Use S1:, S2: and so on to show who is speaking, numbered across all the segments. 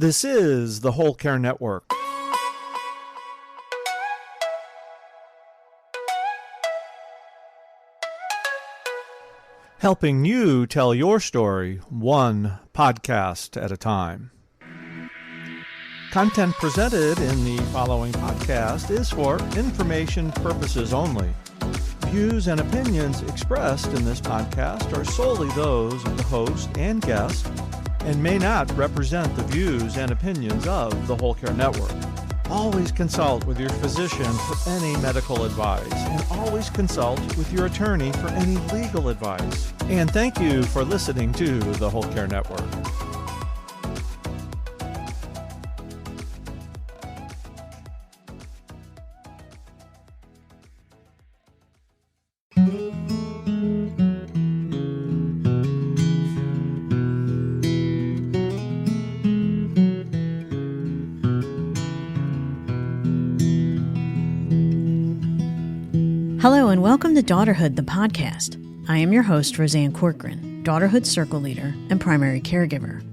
S1: This is the Whole Care Network. Helping you tell your story one podcast at a time. Content presented in the following podcast is for information purposes only. Views and opinions expressed in this podcast are solely those of the host and guest and may not represent the views and opinions of the Whole Care Network. Always consult with your physician for any medical advice, and always consult with your attorney for any legal advice. And thank you for listening to the Whole Care Network.
S2: Hello and welcome to Daughterhood, the podcast. I am your host, Roseanne Corcoran, Daughterhood Circle Leader and Primary Caregiver.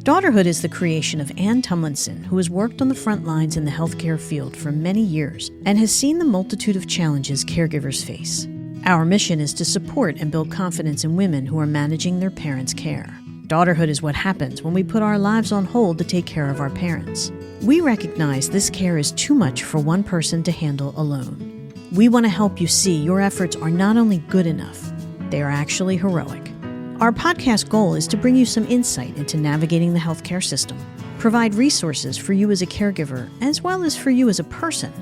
S2: Daughterhood is the creation of Ann Tumlinson, who has worked on the front lines in the healthcare field for many years and has seen the multitude of challenges caregivers face. Our mission is to support and build confidence in women who are managing their parents' care. Daughterhood is what happens when we put our lives on hold to take care of our parents. We recognize this care is too much for one person to handle alone. We want to help you see your efforts are not only good enough, they are actually heroic. Our podcast goal is to bring you some insight into navigating the healthcare system, provide resources for you as a caregiver as well as for you as a person,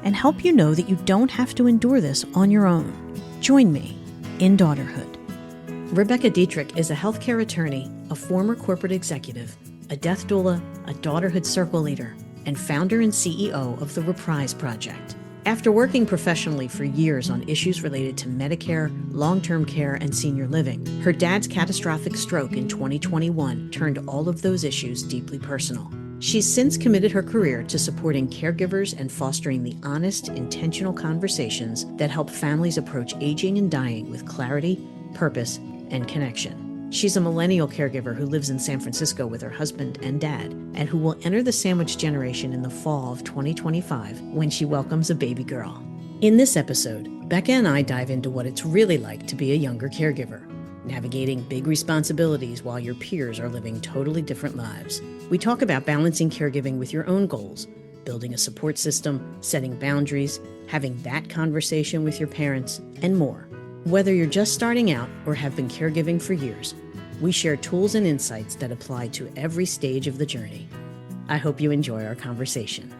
S2: and help you know that you don't have to endure this on your own. Join me in Daughterhood. Rebecca Dittrich is a healthcare attorney, a former corporate executive, a death doula, a Daughterhood Circle Leader, and founder and CEO of the Reprise Project. After working professionally for years on issues related to Medicare, long-term care, and senior living, her dad's catastrophic stroke in 2021 turned all of those issues deeply personal. She's since committed her career to supporting caregivers and fostering the honest, intentional conversations that help families approach aging and dying with clarity, purpose, and connection. She's a millennial caregiver who lives in San Francisco with her husband and dad, and who will enter the sandwich generation in the fall of 2025 when she welcomes a baby girl. In this episode, Becca and I dive into what it's really like to be a younger caregiver, navigating big responsibilities while your peers are living totally different lives. We talk about balancing caregiving with your own goals, building a support system, setting boundaries, having that conversation with your parents, and more. Whether you're just starting out or have been caregiving for years, we share tools and insights that apply to every stage of the journey. I hope you enjoy our conversation.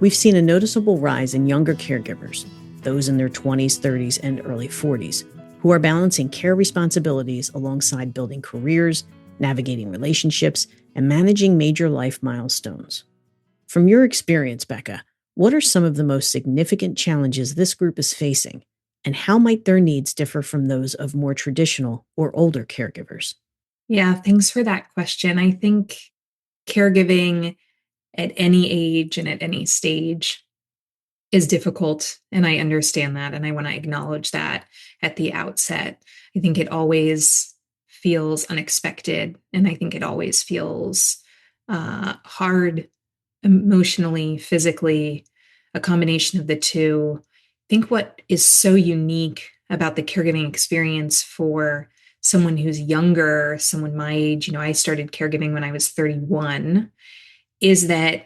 S2: We've seen a noticeable rise in younger caregivers, those in their 20s, 30s, and early 40s, who are balancing care responsibilities alongside building careers, navigating relationships, and managing major life milestones. From your experience, Becca, what are some of the most significant challenges this group is facing? And how might their needs differ from those of more traditional or older caregivers?
S3: Yeah, thanks for that question. I think caregiving at any age and at any stage is difficult, and I understand that, and I want to acknowledge that at the outset. I think it always feels unexpected, and I think it always feels hard emotionally, physically, a combination of the two. I think what is so unique about the caregiving experience for someone who's younger, someone my age, I started caregiving when I was 31, is that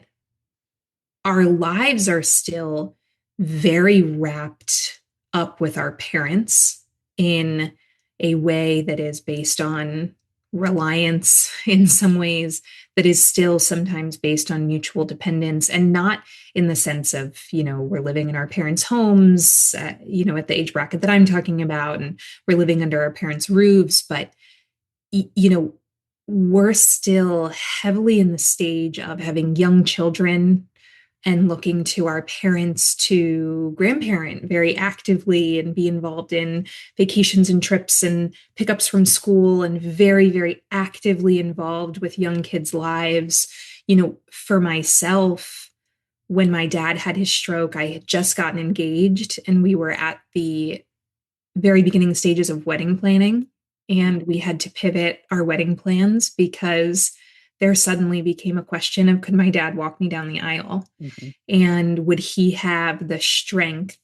S3: our lives are still very wrapped up with our parents in a way that is based on reliance in some ways, that is still sometimes based on mutual dependence, and not in the sense of, we're living in our parents' homes, at the age bracket that I'm talking about, and we're living under our parents' roofs, but, we're still heavily in the stage of having young children and looking to our parents to grandparent very actively and be involved in vacations and trips and pickups from school, and very, very actively involved with young kids' lives. For myself, when my dad had his stroke, I had just gotten engaged, and we were at the very beginning stages of wedding planning. And we had to pivot our wedding plans because there suddenly became a question of, could my dad walk me down the aisle?
S2: Mm-hmm.
S3: And would he have the strength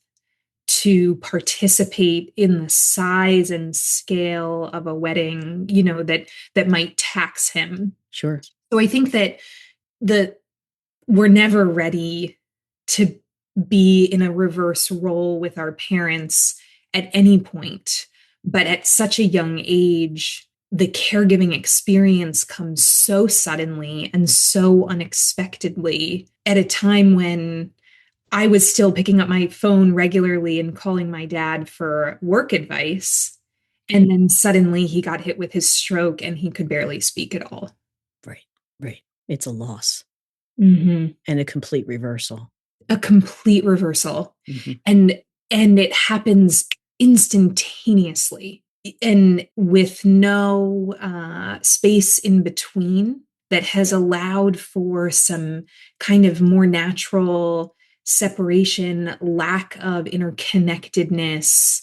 S3: to participate in the size and scale of a wedding, that might tax him?
S2: Sure.
S3: So I think that we're never ready to be in a reverse role with our parents at any point. But at such a young age, the caregiving experience comes so suddenly and so unexpectedly at a time when I was still picking up my phone regularly and calling my dad for work advice. And then suddenly he got hit with his stroke and he could barely speak at all.
S2: Right. Right. It's a loss.
S3: Mm-hmm.
S2: And a complete reversal.
S3: A complete reversal.
S2: Mm-hmm.
S3: And it happens instantaneously and with no space in between, that has allowed for some kind of more natural separation, lack of interconnectedness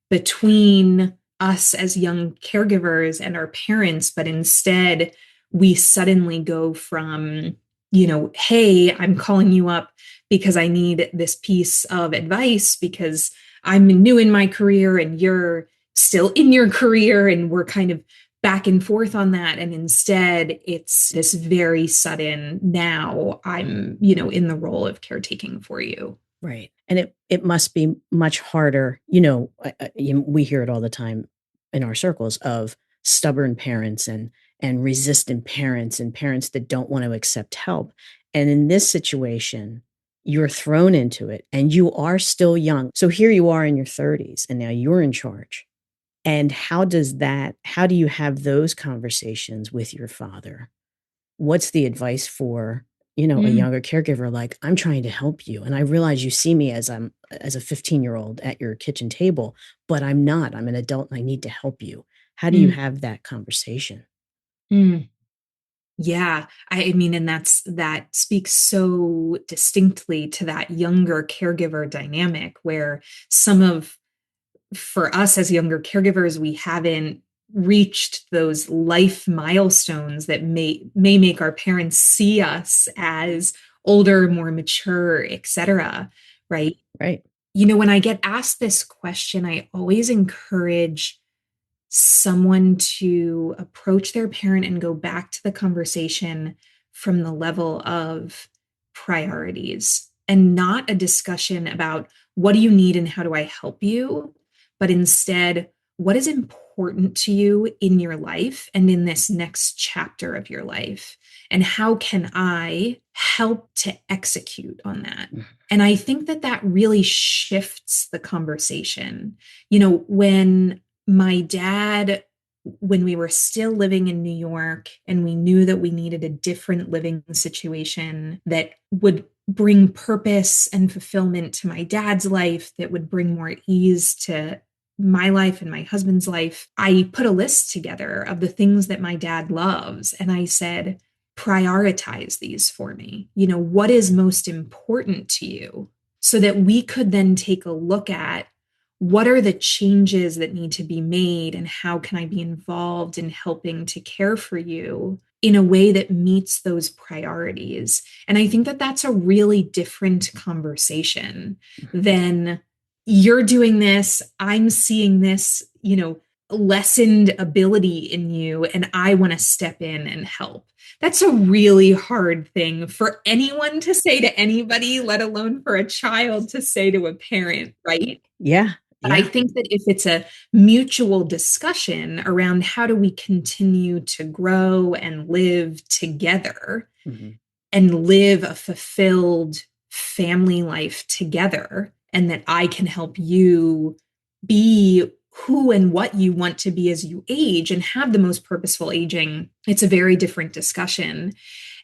S3: between us as young caregivers and our parents. But instead, we suddenly go from, hey, I'm calling you up because I need this piece of advice because I'm new in my career and you're still in your career, and we're kind of back and forth on that. And instead, it's this very sudden, now I'm, in the role of caretaking for you.
S2: Right. And it must be much harder. We hear it all the time in our circles of stubborn parents and resistant parents and parents that don't want to accept help. And in this situation, you're thrown into it and you are still young. So here you are in your 30s and now you're in charge. And how do you have those conversations with your father? What's the advice for, a younger caregiver? Like, I'm trying to help you. And I realize you see me as a 15-year-old at your kitchen table, but I'm not. I'm an adult and I need to help you. How do you have that conversation?
S3: Yeah. I mean, and that speaks so distinctly to that younger caregiver dynamic where for us as younger caregivers, we haven't reached those life milestones that may make our parents see us as older, more mature, etc. Right?
S2: Right.
S3: When I get asked this question, I always encourage someone to approach their parent and go back to the conversation from the level of priorities, and not a discussion about what do you need and how do I help you, but instead, what is important to you in your life and in this next chapter of your life? And how can I help to execute on that? And I think that really shifts the conversation. When my dad, when we were still living in New York and we knew that we needed a different living situation that would bring purpose and fulfillment to my dad's life, that would bring more ease to my life and my husband's life, I put a list together of the things that my dad loves. And I said, prioritize these for me. What is most important to you? So that we could then take a look at what are the changes that need to be made and how can I be involved in helping to care for you in a way that meets those priorities. And I think that that's a really different conversation than you're doing this, I'm seeing this, lessened ability in you, and I want to step in and help. That's a really hard thing for anyone to say to anybody, let alone for a child to say to a parent, right?
S2: Yeah.
S3: But I think that if it's a mutual discussion around how do we continue to grow and live together and live a fulfilled family life together, and that I can help you be who and what you want to be as you age and have the most purposeful aging, it's a very different discussion.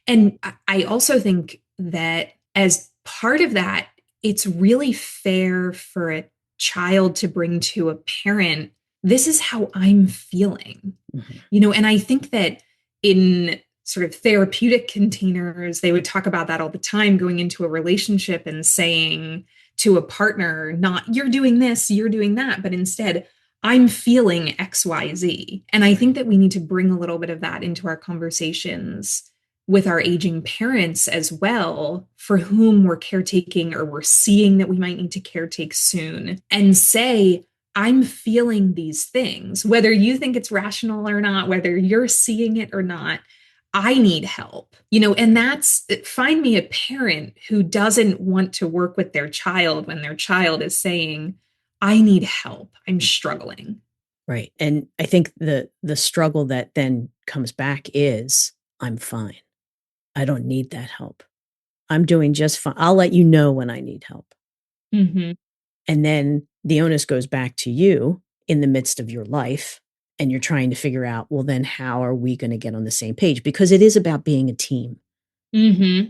S3: And I also think that as part of that, it's really fair for a child to bring to a parent, this is how I'm feeling, and I think that in sort of therapeutic containers, they would talk about that all the time, going into a relationship and saying to a partner, not you're doing this, you're doing that, but instead, I'm feeling XYZ. And I think that we need to bring a little bit of that into our conversations with our aging parents as well, for whom we're caretaking or we're seeing that we might need to caretake soon, and say, I'm feeling these things, whether you think it's rational or not, whether you're seeing it or not. I need help, and that's find me a parent who doesn't want to work with their child when their child is saying, I need help. I'm struggling.
S2: Right. And I think the struggle that then comes back is, I'm fine. I don't need that help. I'm doing just fine. I'll let you know when I need help.
S3: Mm-hmm.
S2: And then the onus goes back to you in the midst of your life. And you're trying to figure out, well, then how are we going to get on the same page? Because it is about being a team.
S3: Mm-hmm.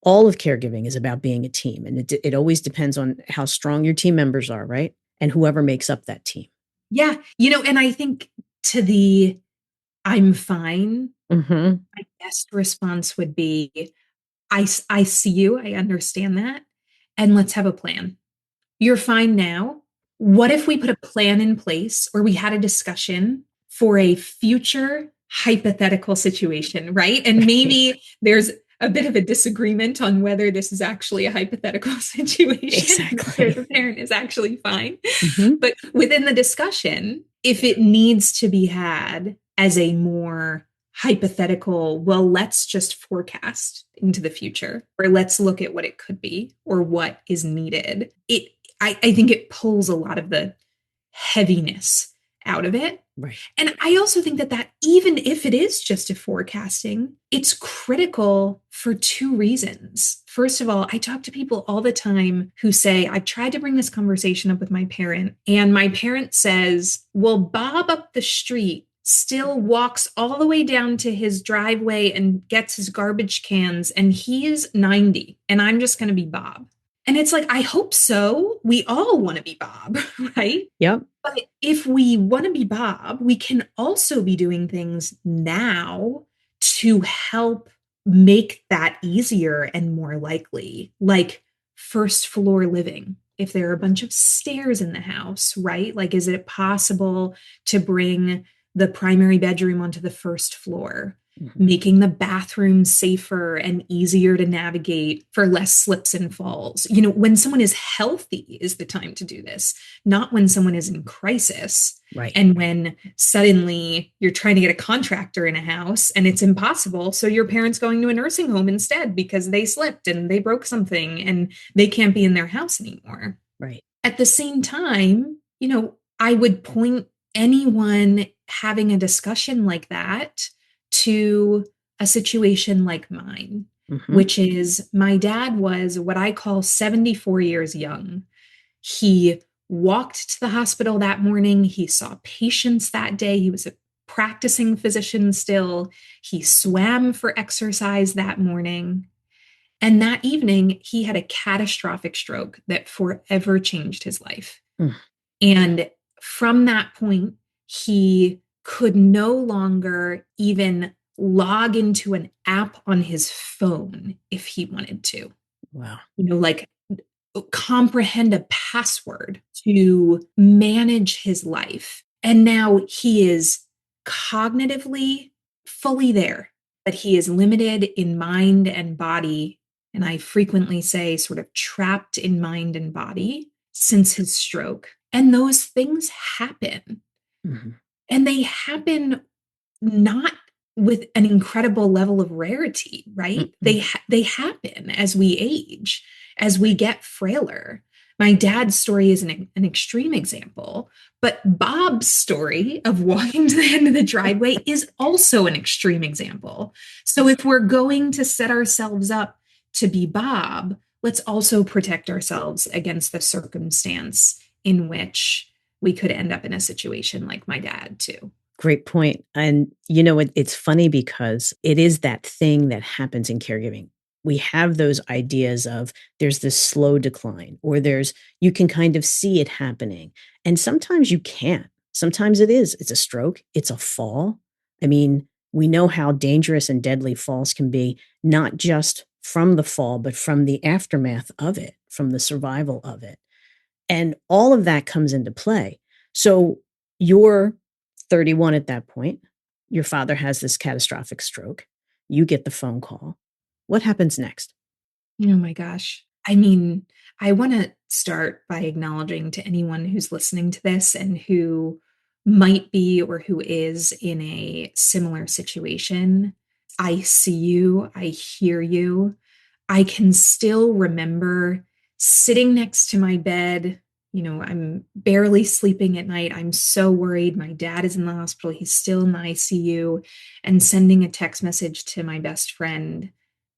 S2: All of caregiving is about being a team. And it always depends on how strong your team members are, right? And whoever makes up that team.
S3: Yeah. And I think to the I'm fine,
S2: Mm-hmm.
S3: my best response would be, I see you. I understand that. And let's have a plan. You're fine now. What if we put a plan in place, or we had a discussion for a future hypothetical situation, right? And maybe there's a bit of a disagreement on whether this is actually a hypothetical situation,
S2: Exactly.
S3: whether the parent is actually fine.
S2: Mm-hmm.
S3: But within the discussion, if it needs to be had as a more hypothetical, well, let's just forecast into the future, or let's look at what it could be or what is needed. I think it pulls a lot of the heaviness out of it.
S2: Right.
S3: And I also think that even if it is just a forecasting, it's critical for two reasons. First of all, I talk to people all the time who say, I've tried to bring this conversation up with my parent, and my parent says, well, Bob up the street still walks all the way down to his driveway and gets his garbage cans, and he's 90, and I'm just going to be Bob. And it's like, I hope so. We all want to be Bob, right?
S2: Yep.
S3: But if we want to be Bob, we can also be doing things now to help make that easier and more likely, like first floor living. If there are a bunch of stairs in the house, right? Like, is it possible to bring the primary bedroom onto the first floor? Making the bathroom safer and easier to navigate for less slips and falls. When someone is healthy is the time to do this, not when someone is in crisis.
S2: Right.
S3: And when suddenly you're trying to get a contractor in a house and it's impossible. So your parents going to a nursing home instead because they slipped and they broke something and they can't be in their house anymore.
S2: Right.
S3: At the same time, I would point anyone having a discussion like that to a situation like mine, which is my dad was what I call 74 years young. He walked to the hospital that morning. He saw patients that day. He was a practicing physician still. He swam for exercise that morning. And that evening, he had a catastrophic stroke that forever changed his life. And from that point, he could no longer even log into an app on his phone if he wanted to.
S2: Wow.
S3: Like comprehend a password to manage his life. And now he is cognitively fully there, but he is limited in mind and body. And I frequently say sort of trapped in mind and body since his stroke. And those things happen. And they happen not with an incredible level of rarity, right? They happen as we age, as we get frailer. My dad's story is an extreme example, but Bob's story of walking to the end of the driveway is also an extreme example. So if we're going to set ourselves up to be Bob, let's also protect ourselves against the circumstance in which we could end up in a situation like my dad too.
S2: Great point. And it's funny because it is that thing that happens in caregiving. We have those ideas of there's this slow decline, or you can kind of see it happening. And sometimes you can't. Sometimes it's a stroke, it's a fall. I mean, we know how dangerous and deadly falls can be, not just from the fall, but from the aftermath of it, from the survival of it. And all of that comes into play. So you're 31 at that point. Your father has this catastrophic stroke. You get the phone call. What happens next?
S3: Oh my gosh. I mean, I want to start by acknowledging to anyone who's listening to this and who might be or who is in a similar situation. I see you, I hear you. I can still remember sitting next to my bed. I'm barely sleeping at night. I'm so worried. My dad is in the hospital. He's still in the ICU, and sending a text message to my best friend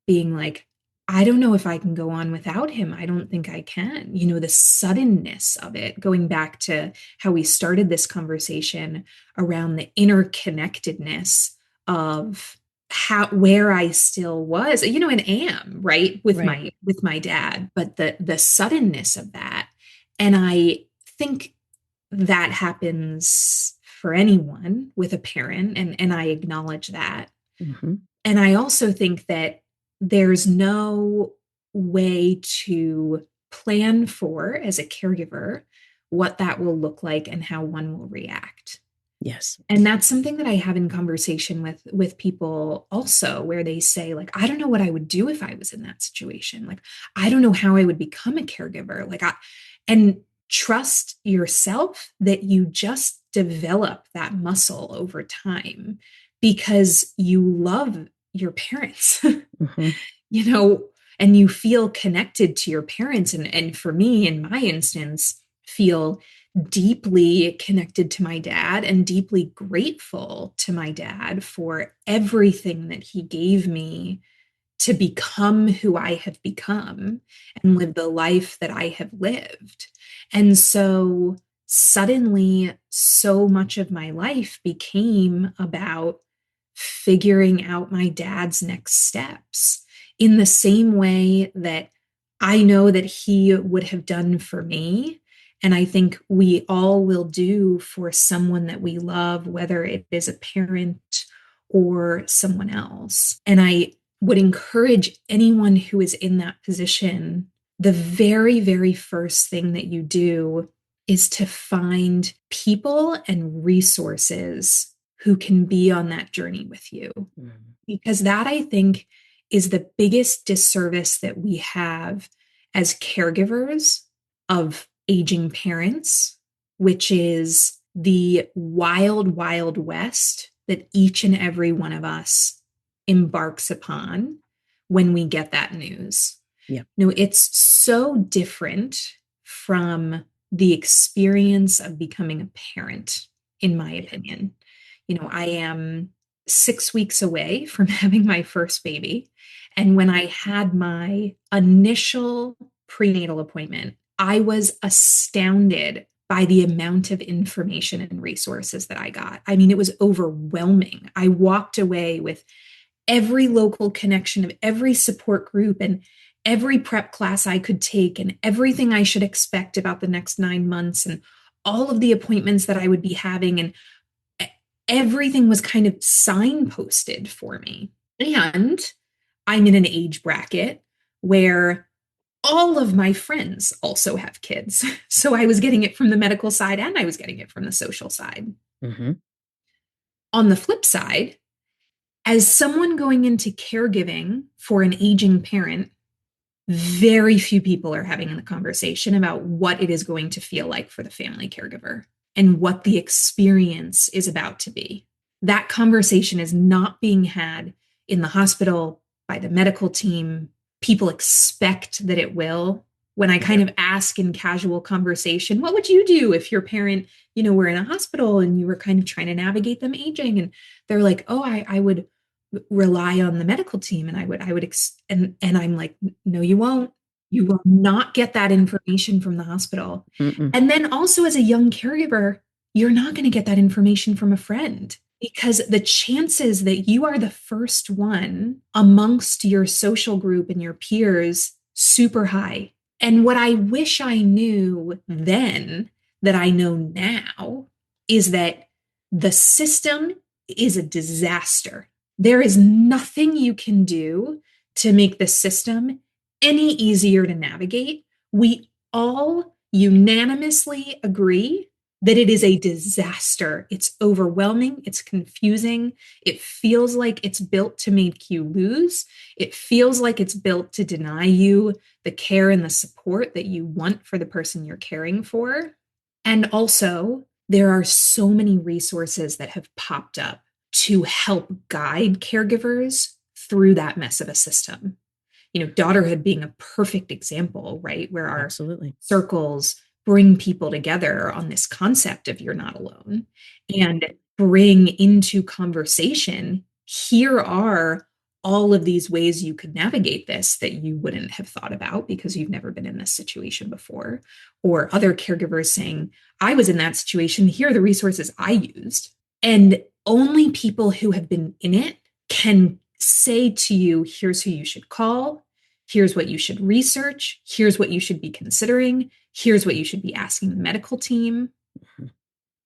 S3: being like, I don't know if I can go on without him. I don't think I can. The suddenness of it, going back to how we started this conversation around the interconnectedness of where I still was, and am, right, with
S2: Right.
S3: my dad, but the suddenness of that. And I think that happens for anyone with a parent, and I acknowledge that.
S2: Mm-hmm.
S3: And I also think that there's no way to plan for, as a caregiver, what that will look like and how one will react.
S2: Yes.
S3: And that's something that I have in conversation with people also, where they say, like, I don't know what I would do if I was in that situation. Like, I don't know how I would become a caregiver. And trust yourself that you just develop that muscle over time because you love your parents.
S2: Mm-hmm.
S3: you know, and you feel connected to your parents. And for me, in my instance, feel deeply connected to my dad and deeply grateful to my dad for everything that he gave me to become who I have become and live the life that I have lived. And so suddenly, so much of my life became about figuring out my dad's next steps in the same way that I know that he would have done for me. And I think we all will do for someone that we love, whether it is a parent or someone else. And I would encourage anyone who is in that position, the very, very first thing that you do is to find people and resources who can be on that journey with you. Mm-hmm. Because that, I think, is the biggest disservice that we have as caregivers of aging parents, which is the wild, wild west that each and every one of us embarks upon when we get that news.
S2: Yeah.
S3: It's so different from the experience of becoming a parent, in my opinion. I am 6 weeks away from having my first baby. And when I had my initial prenatal appointment, I was astounded by the amount of information and resources that I got. I mean, it was overwhelming. I walked away with every local connection of every support group and every prep class I could take and everything I should expect about the next 9 months and all of the appointments that I would be having. And everything was kind of signposted for me. And I'm in an age bracket where all of my friends also have kids. So I was getting it from the medical side and I was getting it from the social side.
S2: Mm-hmm.
S3: On the flip side, as someone going into caregiving for an aging parent, very few people are having a conversation about what it is going to feel like for the family caregiver and what the experience is about to be. That conversation is not being had in the hospital by the medical team. People expect that it will. When I kind of ask in casual conversation, what would you do if your parent, were in a hospital and you were kind of trying to navigate them aging? And they're like, oh, I would rely on the medical team. And and I'm like, no, you won't. You will not get that information from the hospital.
S2: Mm-mm.
S3: And then also as a young caregiver, you're not going to get that information from a friend because the chances that you are the first one amongst your social group and your peers, super high. And what I wish I knew then that I know now is that the system is a disaster. There is nothing you can do to make the system any easier to navigate. We all unanimously agree that it is a disaster. It's overwhelming. It's confusing. It feels like it's built to make you lose. It feels like it's built to deny you the care and the support that you want for the person you're caring for. And also, there are so many resources that have popped up to help guide caregivers through that mess of a system. Daughterhood being a perfect example, right? Where our
S2: Absolutely.
S3: circles bring people together on this concept of you're not alone and bring into conversation, here are all of these ways you could navigate this that you wouldn't have thought about because you've never been in this situation before. Or other caregivers saying, I was in that situation. Here are the resources I used. And only people who have been in it can say to you, here's who you should call. Here's what you should research. Here's what you should be considering. Here's what you should be asking the medical team. Mm-hmm.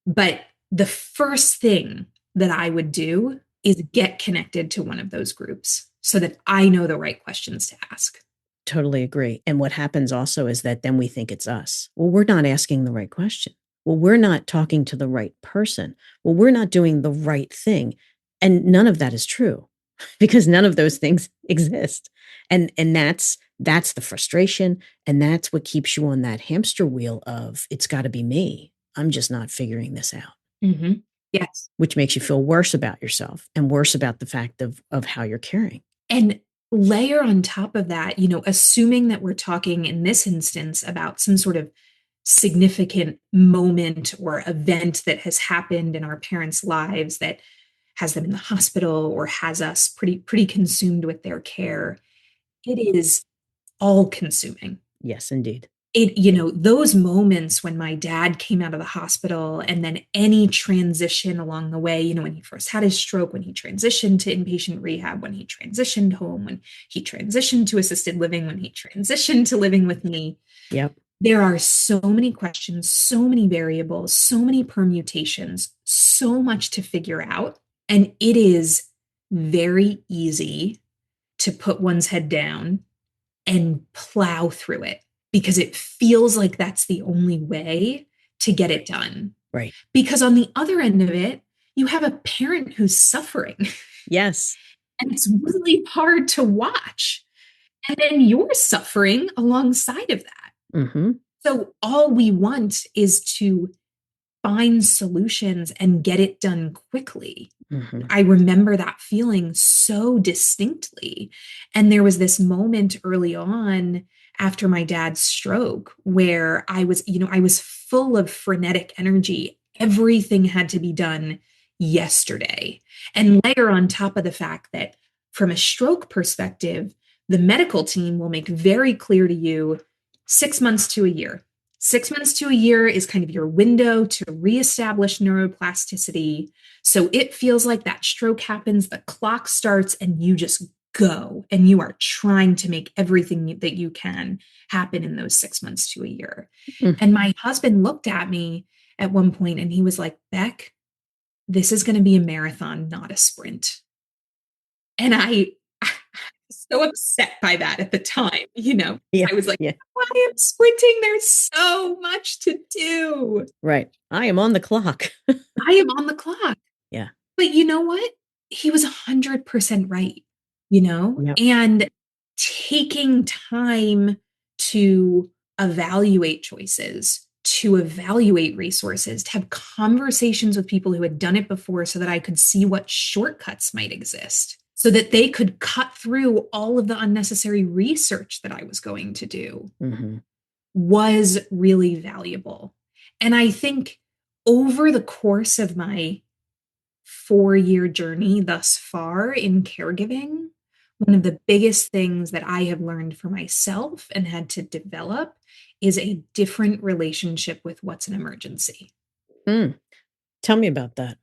S3: But the first thing that I would do is get connected to one of those groups so that I know the right questions to ask.
S2: Totally agree. And what happens also is that then we think it's us. Well, we're not asking the right question. Well, we're not talking to the right person. Well, we're not doing the right thing. And none of that is true because none of those things exist. And that's the frustration. And that's what keeps you on that hamster wheel of it's got to be me. I'm just not figuring this out.
S3: Mm-hmm. Yes.
S2: Which makes you feel worse about yourself and worse about the fact of how you're caring.
S3: And layer on top of that, assuming that we're talking in this instance about some sort of significant moment or event that has happened in our parents' lives that has them in the hospital or has us pretty consumed with their care, it is all consuming.
S2: Yes, indeed.
S3: Those moments when my dad came out of the hospital and then any transition along the way, when he first had his stroke, when he transitioned to inpatient rehab, when he transitioned home, when he transitioned to assisted living, when he transitioned to living with me.
S2: Yep.
S3: There are so many questions, so many variables, so many permutations, so much to figure out. And it is very easy to put one's head down and plow through it because it feels like that's the only way to get it done.
S2: Right.
S3: Because on the other end of it, you have a parent who's suffering.
S2: Yes.
S3: And it's really hard to watch. And then you're suffering alongside of that.
S2: Mm-hmm.
S3: So all we want is to find solutions and get it done quickly. Mm-hmm. I remember that feeling so distinctly. And there was this moment early on after my dad's stroke where I was full of frenetic energy. Everything had to be done yesterday. And layer on top of the fact that from a stroke perspective, the medical team will make very clear to you 6 months to a year. 6 months to a year is kind of your window to reestablish neuroplasticity. So it feels like that stroke happens, the clock starts, and you just go. And you are trying to make everything that you can happen in those 6 months to a year. Mm-hmm. And my husband looked at me at one point and he was like, Beck, this is going to be a marathon, not a sprint. And I was so upset by that at the time, I was like, I am sprinting. There's so much to do.
S2: Right. I am on the clock.
S3: I am on the clock.
S2: Yeah.
S3: But you know what? He was 100% right, yep. And taking time to evaluate choices, to evaluate resources, to have conversations with people who had done it before so that I could see what shortcuts might exist, so that they could cut through all of the unnecessary research that I was going to do, mm-hmm. was really valuable. And I think over the course of my 4-year journey thus far in caregiving, one of the biggest things that I have learned for myself and had to develop is a different relationship with what's an emergency.
S2: Tell me about that.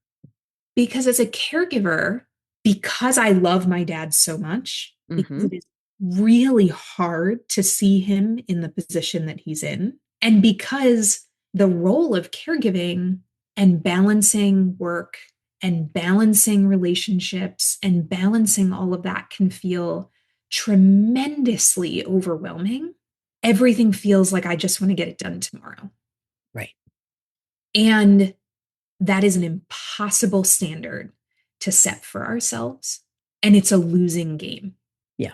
S3: Because as a caregiver, because I love my dad so much, mm-hmm. because it is really hard to see him in the position that he's in, and because the role of caregiving and balancing work and balancing relationships and balancing all of that can feel tremendously overwhelming. Everything feels like I just want to get it done tomorrow.
S2: Right.
S3: And that is an impossible standard to set for ourselves. And it's a losing game.
S2: Yeah.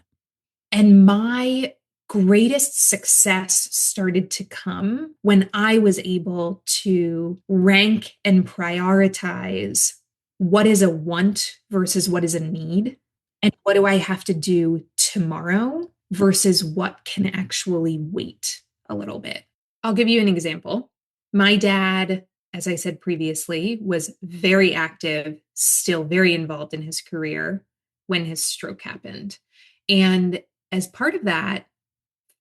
S3: And my greatest success started to come when I was able to rank and prioritize what is a want versus what is a need. And what do I have to do tomorrow versus what can actually wait a little bit. I'll give you an example. My dad, as I said previously, was very active, still very involved in his career when his stroke happened. And as part of that,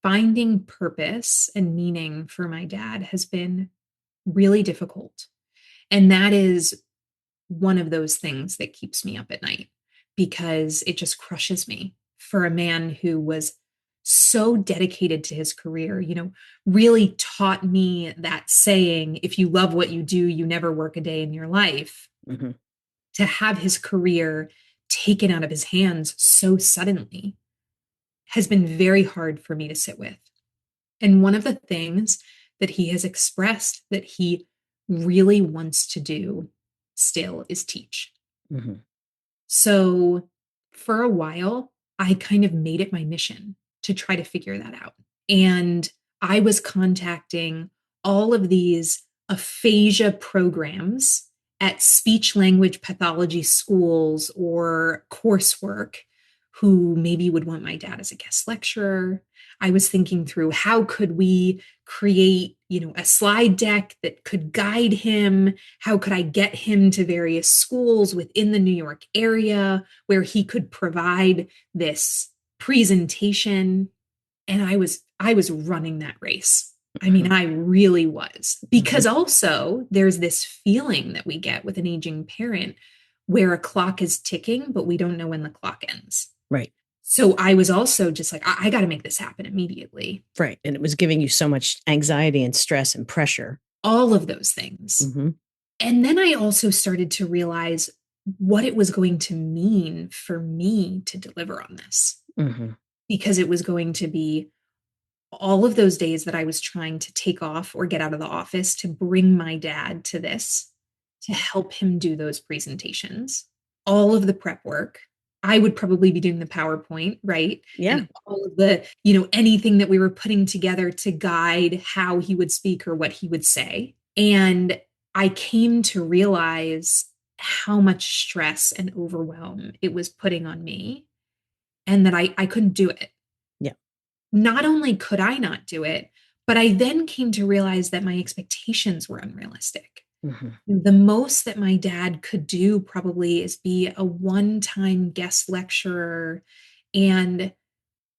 S3: finding purpose and meaning for my dad has been really difficult. And that is one of those things that keeps me up at night because it just crushes me for a man who was so dedicated to his career, really taught me that saying, if you love what you do, you never work a day in your life.
S2: Mm-hmm.
S3: To have his career taken out of his hands so suddenly has been very hard for me to sit with. And one of the things that he has expressed that he really wants to do still is teach.
S2: Mm-hmm.
S3: So for a while, I kind of made it my mission to try to figure that out. And I was contacting all of these aphasia programs at speech language pathology schools or coursework who maybe would want my dad as a guest lecturer. I was thinking through how could we create, a slide deck that could guide him? How could I get him to various schools within the New York area where he could provide this presentation? And I was running that race. I mean, I really was, because also there's this feeling that we get with an aging parent where a clock is ticking, but we don't know when the clock ends.
S2: Right.
S3: So I was also just like, I got to make this happen immediately.
S2: Right. And it was giving you so much anxiety and stress and pressure.
S3: All of those things.
S2: Mm-hmm.
S3: And then I also started to realize what it was going to mean for me to deliver on this.
S2: Mm-hmm.
S3: Because it was going to be all of those days that I was trying to take off or get out of the office to bring my dad to this, to help him do those presentations, all of the prep work. I would probably be doing the PowerPoint, right?
S2: Yeah.
S3: And all of the, anything that we were putting together to guide how he would speak or what he would say. And I came to realize how much stress and overwhelm it was putting on me and that I couldn't do it.
S2: Yeah.
S3: Not only could I not do it, but I then came to realize that my expectations were unrealistic.
S2: Mm-hmm.
S3: The most that my dad could do probably is be a one-time guest lecturer. And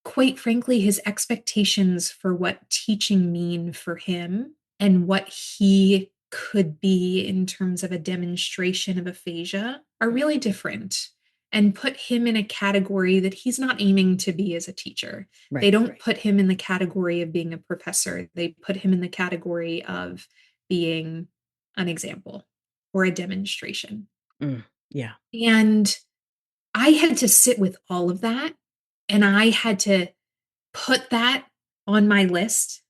S3: quite frankly, his expectations for what teaching mean for him and what he could be in terms of a demonstration of aphasia are really different and put him in a category that he's not aiming to be as a teacher.
S2: Right,
S3: they don't
S2: right.
S3: put him in the category of being a professor. They put him in the category of being an example or a demonstration.
S2: Yeah.
S3: And I had to sit with all of that. And I had to put that on my list,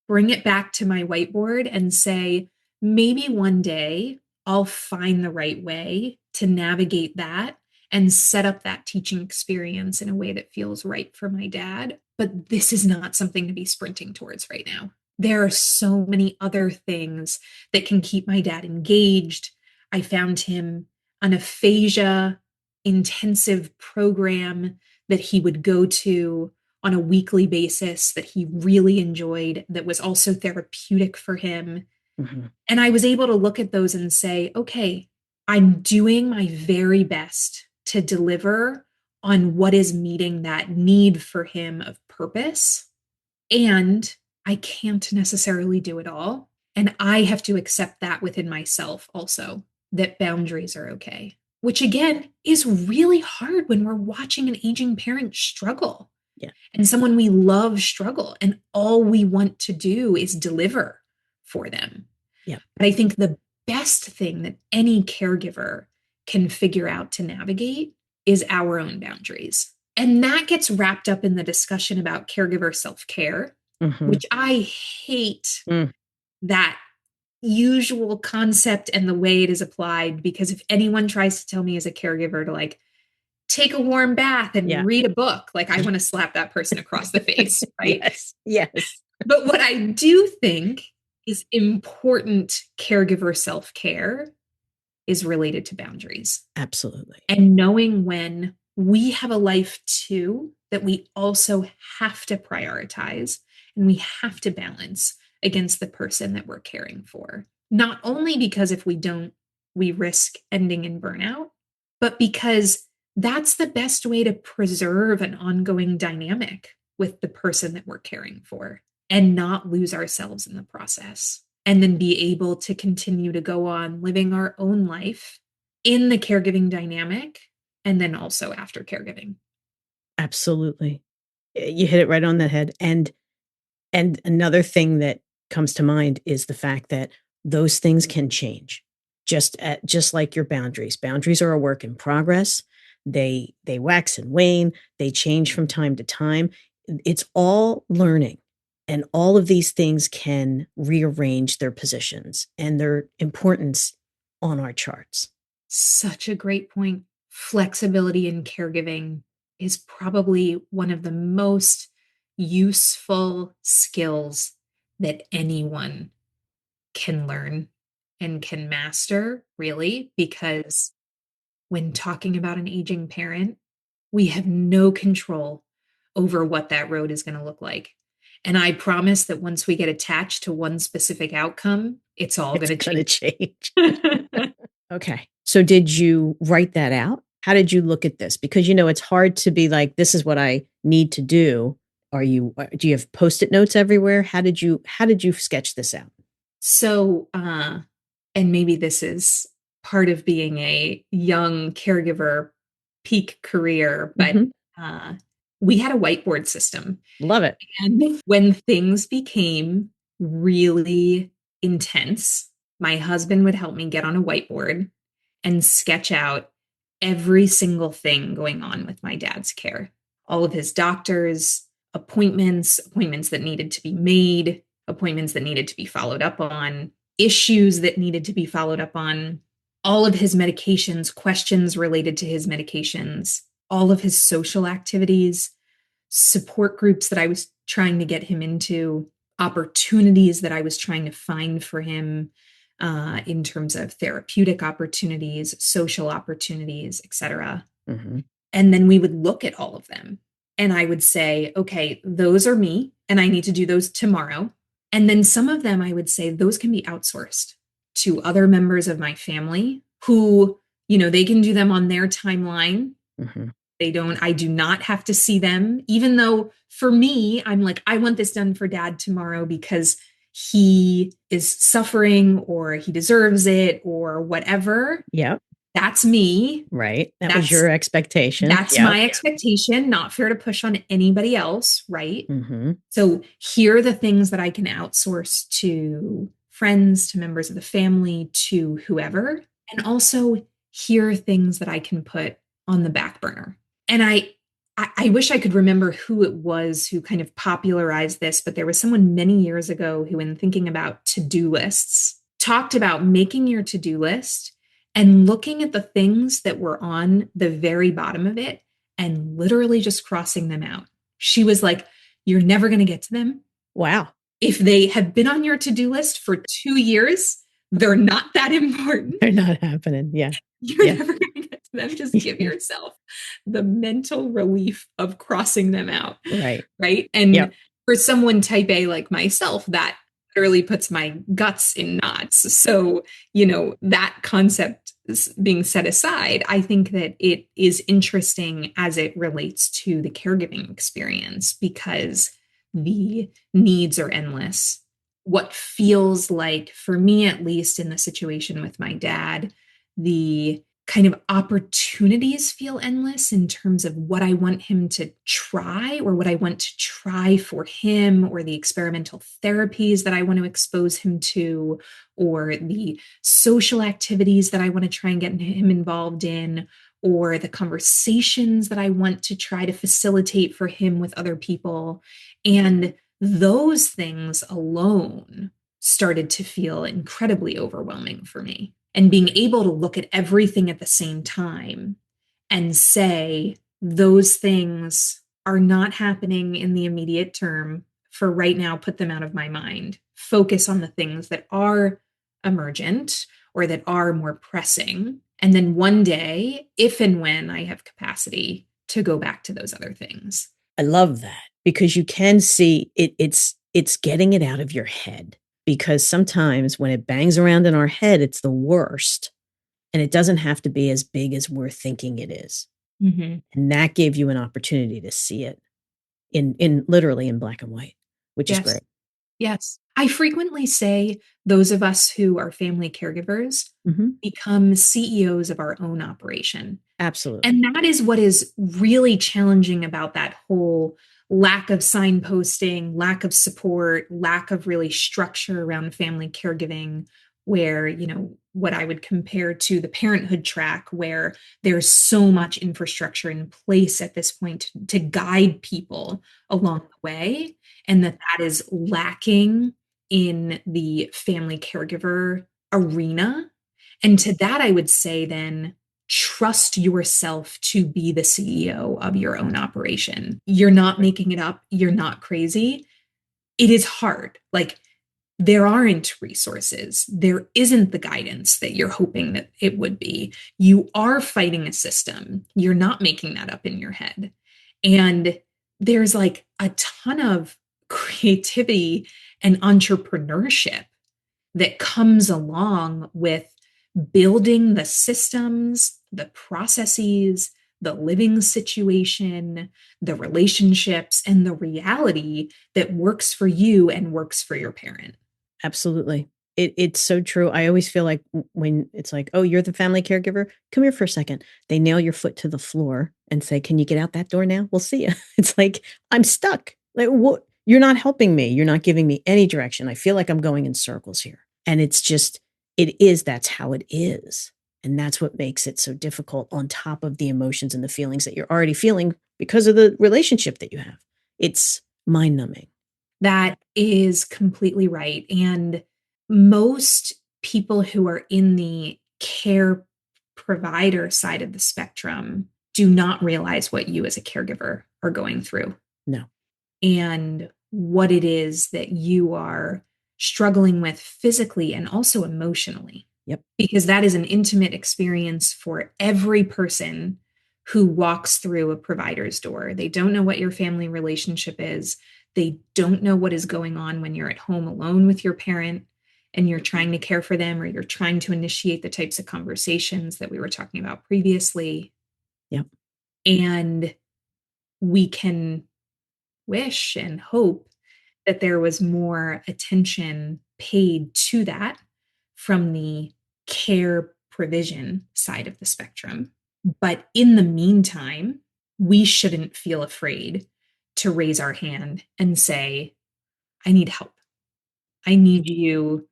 S3: bring it back to my whiteboard and say, maybe one day I'll find the right way to navigate that and set up that teaching experience in a way that feels right for my dad. But this is not something to be sprinting towards right now. There are so many other things that can keep my dad engaged. I found him an aphasia intensive program that he would go to on a weekly basis that he really enjoyed, that was also therapeutic for him.
S2: Mm-hmm.
S3: And I was able to look at those and say, okay, I'm doing my very best to deliver on what is meeting that need for him of purpose. And I can't necessarily do it all. And I have to accept that within myself also, that boundaries are okay, which again is really hard when we're watching an aging parent struggle.
S2: Yeah.
S3: And someone we love struggle, and all we want to do is deliver for them.
S2: Yeah.
S3: But I think the best thing that any caregiver can figure out to navigate is our own boundaries. And that gets wrapped up in the discussion about caregiver self-care,
S2: Mm-hmm.
S3: which I hate that usual concept and the way it is applied, because if anyone tries to tell me as a caregiver to like take a warm bath and read a book, like I want to slap that person across the face, right?
S2: Yes.
S3: But what I do think is important caregiver self-care is related to boundaries.
S2: Absolutely.
S3: And knowing when we have a life too, that we also have to prioritize and we have to balance against the person that we're caring for. Not only because if we don't, we risk ending in burnout, but because that's the best way to preserve an ongoing dynamic with the person that we're caring for and not lose ourselves in the process. And then be able to continue to go on living our own life in the caregiving dynamic and then also after caregiving.
S2: Absolutely. You hit it right on the head. And another thing that comes to mind is the fact that those things can change, just like your boundaries. Boundaries are a work in progress. They wax and wane. They change from time to time. It's all learning. And all of these things can rearrange their positions and their importance on our charts.
S3: Such a great point. Flexibility in caregiving is probably one of the most useful skills that anyone can learn and can master, really, because when talking about an aging parent, we have no control over what that road is going to look like. And I promise that once we get attached to one specific outcome, it's all going to change.
S2: Okay. So did you write that out? How did you look at this? Because, it's hard to be like, this is what I need to do. Do you have Post-it notes everywhere? How did you sketch this out?
S3: So, and maybe this is part of being a young caregiver peak career, but we had a whiteboard system.
S2: Love it.
S3: And when things became really intense, my husband would help me get on a whiteboard and sketch out every single thing going on with my dad's care. All of his doctors, appointments that needed to be made, appointments that needed to be followed up on, issues that needed to be followed up on, all of his medications, questions related to his medications, all of his social activities, support groups that I was trying to get him into, opportunities that I was trying to find for him in terms of therapeutic opportunities, social opportunities, etc.
S2: Mm-hmm.
S3: And then we would look at all of them. And I would say, okay, those are me, and I need to do those tomorrow. And then some of them, I would say, those can be outsourced to other members of my family who, they can do them on their timeline.
S2: Mm-hmm.
S3: I do not have to see them, even though for me, I'm like, I want this done for dad tomorrow because he is suffering or he deserves it or whatever.
S2: Yep.
S3: That's me.
S2: Right. That was your expectation.
S3: That's my expectation. Not fair to push on anybody else. Right.
S2: Mm-hmm.
S3: So here are the things that I can outsource to friends, to members of the family, to whoever. And also here are things that I can put on the back burner. And I wish I could remember who it was who kind of popularized this, but there was someone many years ago who, in thinking about to-do lists, talked about making your to-do list and looking at the things that were on the very bottom of it and literally just crossing them out. She was like, you're never going to get to them.
S2: Wow.
S3: If they have been on your to-do list for 2 years, they're not that important.
S2: They're not happening. Yeah.
S3: You're never going to get to them. Just give yourself the mental relief of crossing them out.
S2: Right.
S3: Right. And for someone type A like myself, that literally puts my guts in knots. So, that concept being set aside, I think that it is interesting as it relates to the caregiving experience because the needs are endless. What feels like, for me at least in the situation with my dad, the kind of opportunities feel endless in terms of what I want him to try or what I want to try for him, or the experimental therapies that I want to expose him to, or the social activities that I want to try and get him involved in, or the conversations that I want to try to facilitate for him with other people. And those things alone started to feel incredibly overwhelming for me. And being able to look at everything at the same time and say, those things are not happening in the immediate term. For right now, put them out of my mind. Focus on the things that are emergent or that are more pressing. And then one day, if and when I have capacity, to go back to those other things.
S2: I love that, because you can see it's getting it out of your head, because sometimes when it bangs around in our head, it's the worst. And it doesn't have to be as big as we're thinking it is.
S3: Mm-hmm.
S2: And that gave you an opportunity to see it in literally in black and white, which is great.
S3: Yes. I frequently say those of us who are family caregivers become CEOs of our own operation.
S2: Absolutely.
S3: And that is what is really challenging about that whole lack of signposting, lack of support, lack of really structure around family caregiving, where, what I would compare to the parenthood track, where there's so much infrastructure in place at this point to guide people along the way, and that is lacking in the family caregiver arena. And to that, I would say then, trust yourself to be the CEO of your own operation. You're not making it up. You're not crazy. It is hard. Like, there aren't resources. There isn't the guidance that you're hoping that it would be. You are fighting a system. You're not making that up in your head. And there's like a ton of creativity and entrepreneurship that comes along with building the systems, the processes, the living situation, the relationships, and the reality that works for you and works for your parent.
S2: Absolutely. It's so true. I always feel like when it's like, oh, you're the family caregiver, come here for a second. They nail your foot to the floor and say, can you get out that door now? We'll see you. It's like, I'm stuck. Like, what? You're not helping me. You're not giving me any direction. I feel like I'm going in circles here. And it's just, that's how it is. And that's what makes it so difficult, on top of the emotions and the feelings that you're already feeling because of the relationship that you have. It's mind numbing.
S3: That is completely right. And most people who are in the care provider side of the spectrum do not realize what you as a caregiver are going through.
S2: No.
S3: And what it is that you are struggling with physically and also emotionally.
S2: Yep.
S3: Because that is an intimate experience for every person who walks through a provider's door. They don't know what your family relationship is. They don't know what is going on when you're at home alone with your parent and you're trying to care for them, or you're trying to initiate the types of conversations that we were talking about previously.
S2: Yep.
S3: And we can wish and hope that there was more attention paid to that from the care provision side of the spectrum. But in the meantime, we shouldn't feel afraid to raise our hand and say, I need help. I need you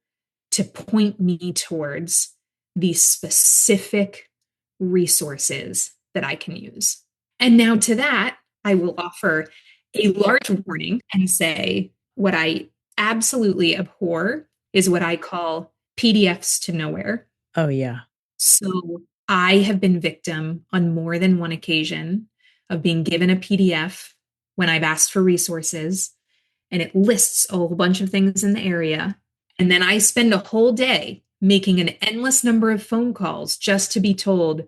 S3: to point me towards these specific resources that I can use. And now to that, I will offer a large warning and say what I absolutely abhor is what I call PDFs to nowhere.
S2: Oh, yeah.
S3: So I have been victim on more than one occasion of being given a PDF when I've asked for resources, and it lists a whole bunch of things in the area. And then I spend a whole day making an endless number of phone calls just to be told,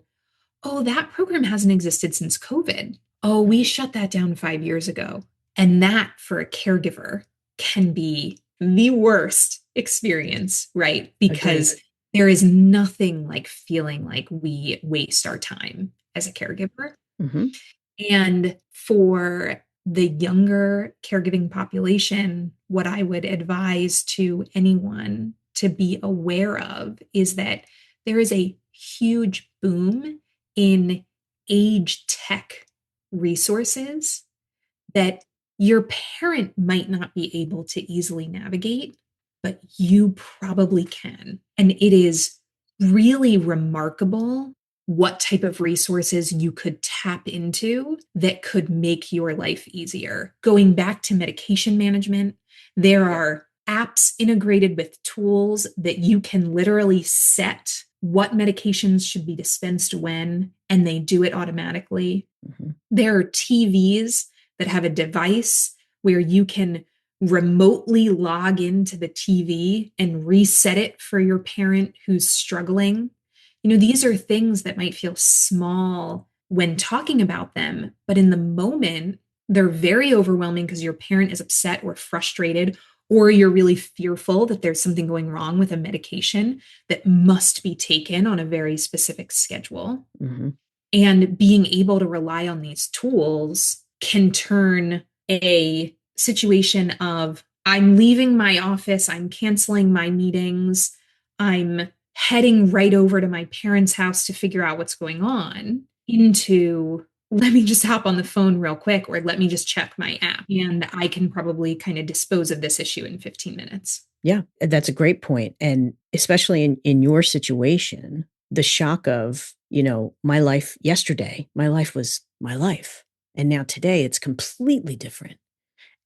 S3: oh, that program hasn't existed since COVID. Oh, we shut that down 5 years ago. And that, for a caregiver, can be the worst experience, right? Because
S2: Agreed.
S3: there is nothing like feeling like we waste our time as a caregiver.
S2: Mm-hmm.
S3: And for the younger caregiving population, what I would advise to anyone to be aware of is that there is a huge boom in age tech resources that your parent might not be able to easily navigate, but you probably can. And it is really remarkable what type of resources you could tap into that could make your life easier. Going back to medication management, there are apps integrated with tools that you can literally set what medications should be dispensed when, and they do it automatically. Mm-hmm. There are TVs that have a device where you can remotely log into the TV and reset it for your parent who's struggling. These are things that might feel small when talking about them, but in the moment, they're very overwhelming because your parent is upset or frustrated, or you're really fearful that there's something going wrong with a medication that must be taken on a very specific schedule. Mm-hmm. And being able to rely on these tools can turn a situation of, I'm leaving my office, I'm canceling my meetings, I'm heading right over to my parents' house to figure out what's going on, into, let me just hop on the phone real quick, or let me just check my app, and I can probably kind of dispose of this issue in 15 minutes.
S2: Yeah, that's a great point. And especially in your situation, the shock of, my life yesterday, my life was my life. And now today it's completely different.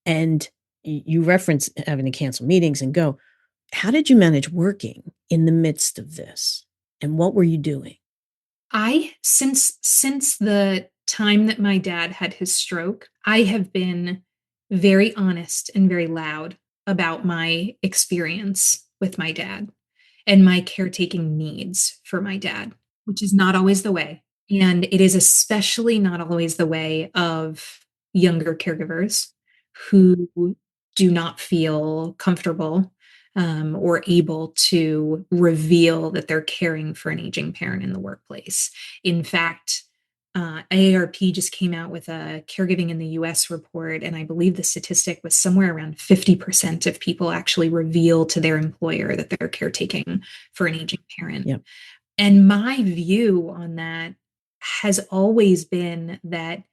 S2: And you reference having to cancel meetings and go. How did you manage working in the midst of this? And what were you doing?
S3: Since the time that my dad had his stroke, I have been very honest and very loud about my experience with my dad and my caretaking needs for my dad, which is not always the way. And it is especially not always the way of younger caregivers who do not feel comfortable or able to reveal that they're caring for an aging parent in the workplace. In fact, AARP just came out with a Caregiving in the US report, and I believe the statistic was somewhere around 50% of people actually reveal to their employer that they're caretaking for an aging parent. Yep. And my view on that has always been that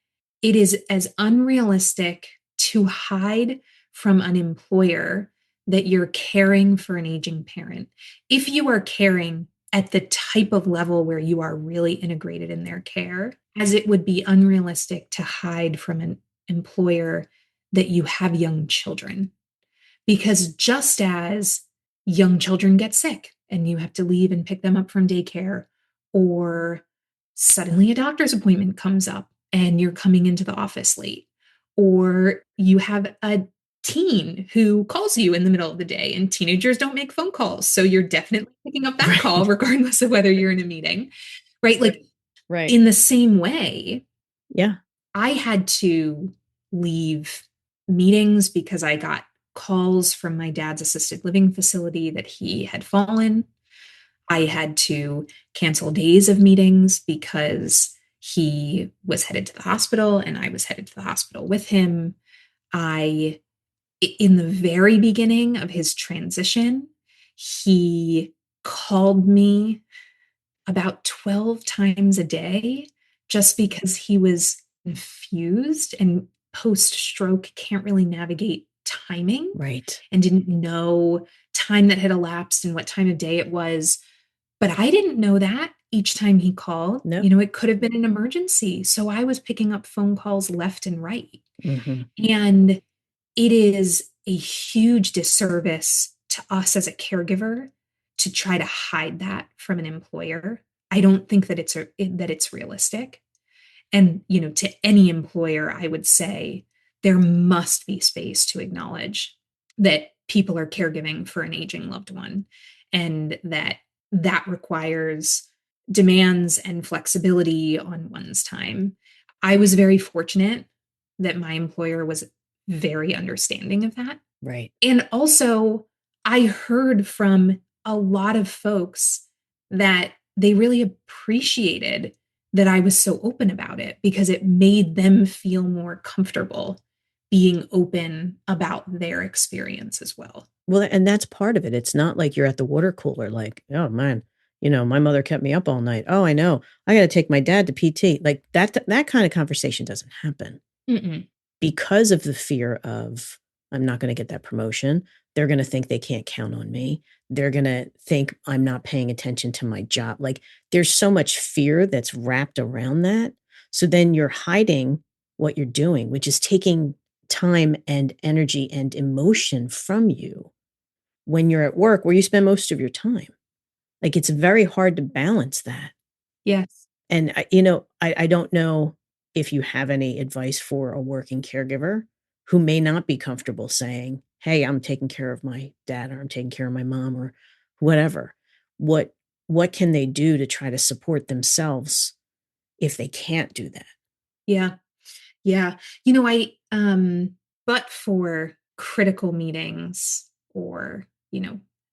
S3: it is as unrealistic to hide from an employer that you're caring for an aging parent. If you are caring at the type of level where you are really integrated in their care, as it would be unrealistic to hide from an employer that you have young children. Because just as young children get sick and you have to leave and pick them up from daycare, or suddenly a doctor's appointment comes up and you're coming into the office late, or you have a teen who calls you in the middle of the day, and teenagers don't make phone calls. So you're definitely picking up that call regardless of whether you're in a meeting, right? Like, right. In the same way,
S2: yeah,
S3: I had to leave meetings because I got calls from my dad's assisted living facility that he had fallen. I had to cancel days of meetings because he was headed to the hospital and I was headed to the hospital with him. In the very beginning of his transition, he called me about 12 times a day just because he was confused and post-stroke can't really navigate timing.
S2: Right.
S3: And didn't know time that had elapsed and what time of day it was. But I didn't know that each time he called. Nope. It could have been an emergency. So I was picking up phone calls left and right. Mm-hmm. And it is a huge disservice to us as a caregiver to try to hide that from an employer. I don't think that it's realistic. And, to any employer, I would say there must be space to acknowledge that people are caregiving for an aging loved one, and that requires demands and flexibility on one's time. I was very fortunate that my employer was very understanding of that.
S2: Right.
S3: And also, I heard from a lot of folks that they really appreciated that I was so open about it because it made them feel more comfortable being open about their experience as well.
S2: Well, and that's part of it. It's not like you're at the water cooler, like, oh man, my mother kept me up all night. Oh, I know. I got to take my dad to PT. Like that kind of conversation doesn't happen. Mm-mm. Because of the fear of, I'm not going to get that promotion. They're going to think they can't count on me. They're going to think I'm not paying attention to my job. Like there's so much fear that's wrapped around that. So then you're hiding what you're doing, which is taking time and energy and emotion from you when you're at work where you spend most of your time. Like, it's very hard to balance that.
S3: Yes.
S2: And, I don't know if you have any advice for a working caregiver who may not be comfortable saying, hey, I'm taking care of my dad, or I'm taking care of my mom, or whatever. What can they do to try to support themselves if they can't do that?
S3: Yeah. Yeah. But for critical meetings or,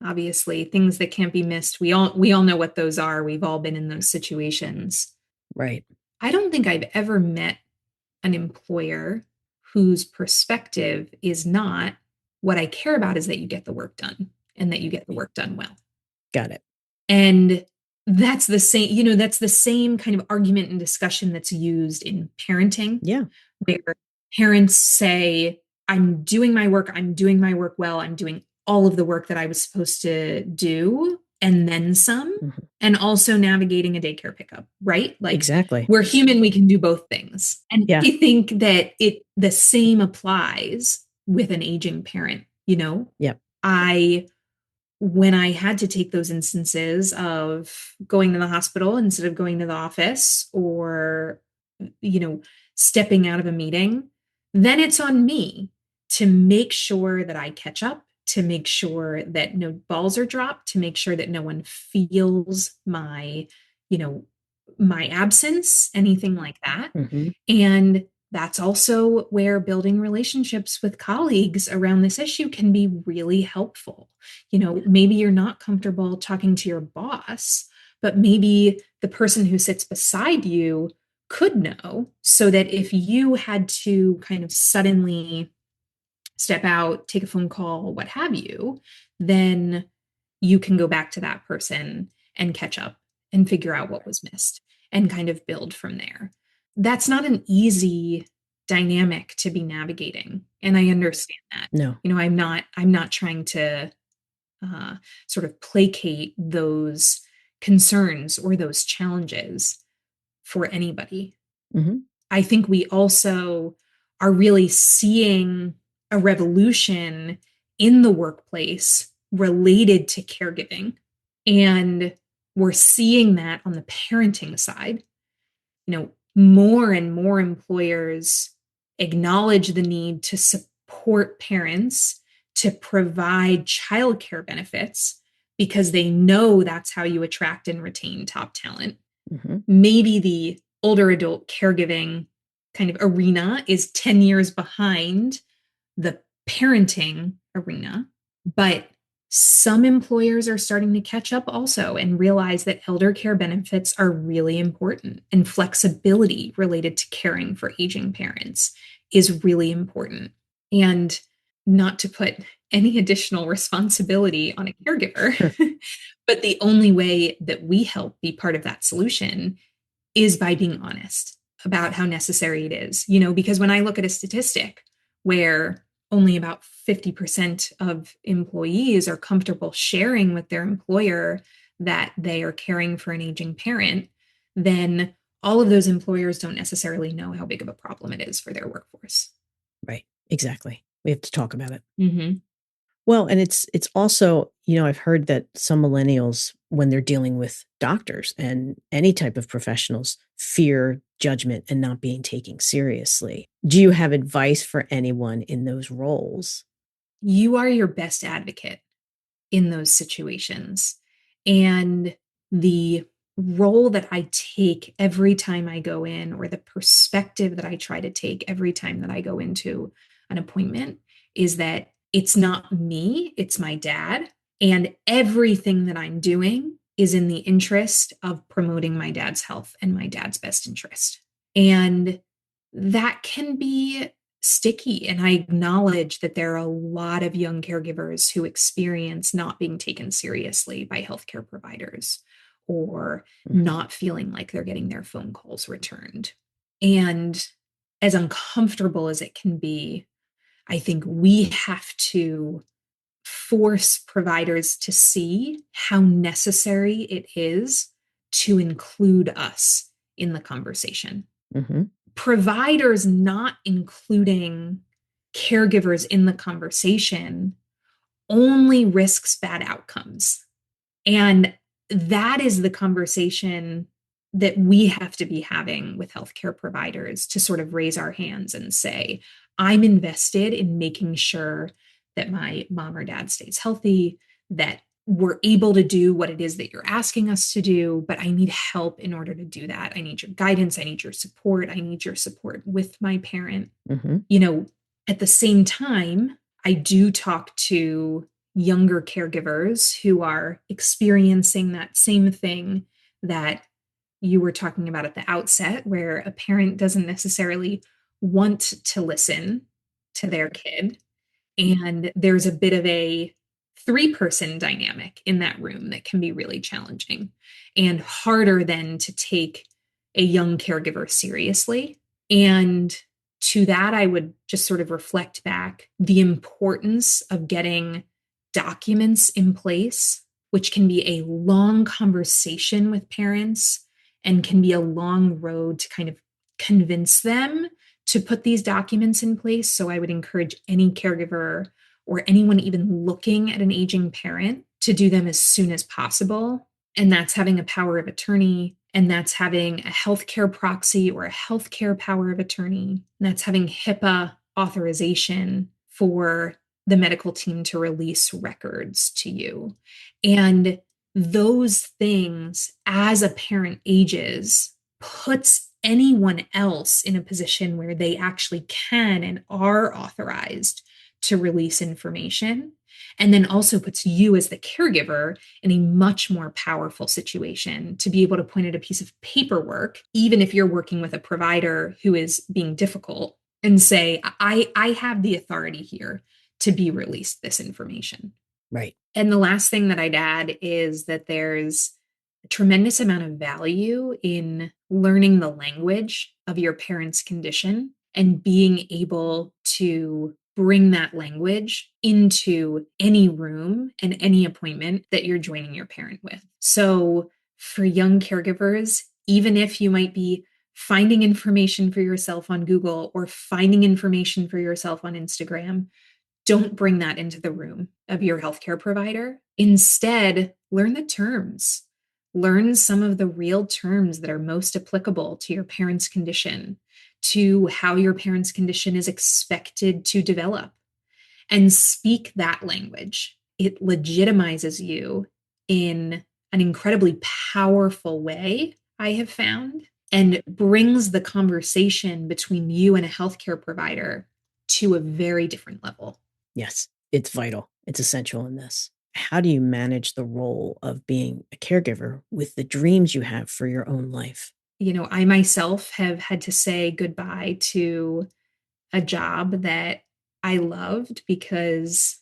S3: obviously things that can't be missed, we all know what those are. We've all been in those situations.
S2: Right.
S3: I don't think I've ever met an employer whose perspective is not, what I care about is that you get the work done and that you get the work done well.
S2: Got it.
S3: And that's the same kind of argument and discussion that's used in parenting.
S2: Yeah.
S3: Where parents say, I'm doing my work well, I'm doing all of the work that I was supposed to do, and then some, and also navigating a daycare pickup, right? Like,
S2: exactly.
S3: We're human, we can do both things. And
S2: Yeah.
S3: I think that the same applies with an aging parent,
S2: Yep.
S3: When I had to take those instances of going to the hospital instead of going to the office, or, stepping out of a meeting, then it's on me to make sure that I catch up, to make sure that no balls are dropped, to make sure that no one feels my absence, anything like that. And that's also where building relationships with colleagues around this issue can be really helpful. Maybe you're not comfortable talking to your boss, but maybe the person who sits beside you could know, so that if you had to kind of suddenly step out, take a phone call, what have you, then you can go back to that person and catch up and figure out what was missed and kind of build from there. That's not an easy dynamic to be navigating. And I understand that.
S2: No.
S3: I'm not trying to sort of placate those concerns or those challenges for anybody. I think we also are really seeing a revolution in the workplace related to caregiving. And we're seeing that on the parenting side. More and more employers acknowledge the need to support parents, to provide childcare benefits, because they know that's how you attract and retain top talent. Maybe the older adult caregiving kind of arena is 10 years behind the parenting arena, but some employers are starting to catch up also and realize that elder care benefits are really important, and flexibility related to caring for aging parents is really important. And not to put any additional responsibility on a caregiver, but the only way that we help be part of that solution is by being honest about how necessary it is. Because when I look at a statistic where only about 50% of employees are comfortable sharing with their employer that they are caring for an aging parent, then all of those employers don't necessarily know how big of a problem it is for their workforce.
S2: Right. Exactly. We have to talk about it. Well, and it's also, I've heard that some millennials, when they're dealing with doctors and any type of professionals, fear judgment and not being taken seriously. Do you have advice for anyone in those roles?
S3: You are your best advocate in those situations. And the role that I take every time I go in, or the perspective that I try to take every time that I go into an appointment, is that it's not me, it's my dad. And everything that I'm doing is in the interest of promoting my dad's health and my dad's best interest. And that can be sticky. And I acknowledge that there are a lot of young caregivers who experience not being taken seriously by healthcare providers, or not feeling like they're getting their phone calls returned. And as uncomfortable as it can be, I think we have to force providers to see how necessary it is to include us in the conversation. Providers not including caregivers in the conversation only risks bad outcomes. And that is the conversation that we have to be having with healthcare providers, to sort of raise our hands and say, I'm invested in making sure that my mom or dad stays healthy, that we're able to do what it is that you're asking us to do, but I need help in order to do that. I need your guidance. I need your support. I need your support with my parent. At the same time, I do talk to younger caregivers who are experiencing that same thing that you were talking about at the outset, where a parent doesn't necessarily want to listen to their kid. And there's a bit of a 3-person dynamic in that room that can be really challenging and harder than to take a young caregiver seriously. And to that, I would just sort of reflect back the importance of getting documents in place, which can be a long conversation with parents and can be a long road to kind of convince them to put these documents in place. So I would encourage any caregiver or anyone even looking at an aging parent to do them as soon as possible. And that's having a power of attorney, and that's having a healthcare proxy or a healthcare power of attorney. And that's having HIPAA authorization for the medical team to release records to you. And those things, as a parent ages, puts anyone else in a position where they actually can and are authorized to release information. And then also puts you as the caregiver in a much more powerful situation to be able to point at a piece of paperwork, even if you're working with a provider who is being difficult, and say, I have the authority here to be released this information.
S2: Right.
S3: And the last thing that I'd add is that there's a tremendous amount of value in learning the language of your parent's condition and being able to bring that language into any room and any appointment that you're joining your parent with. So for young caregivers, even if you might be finding information for yourself on Google or finding information for yourself on Instagram, don't bring that into the room of your healthcare provider. Instead, learn the terms. Learn some of the real terms that are most applicable to your parent's condition, to how your parent's condition is expected to develop, and speak that language. It legitimizes you in an incredibly powerful way, I have found, and brings the conversation between you and a healthcare provider to a very different level.
S2: Yes, it's vital. It's essential in this. How do you manage the role of being a caregiver with the dreams you have for your own life?
S3: I myself have had to say goodbye to a job that I loved because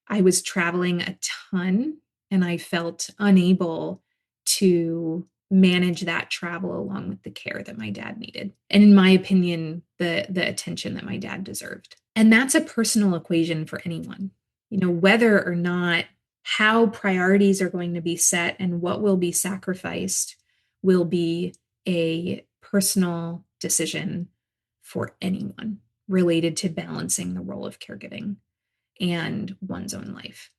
S3: I was traveling a ton and I felt unable to manage that travel along with the care that my dad needed. And in my opinion, the attention that my dad deserved. And that's a personal equation for anyone. Whether or not how priorities are going to be set and what will be sacrificed will be a personal decision for anyone related to balancing the role of caregiving and one's own life,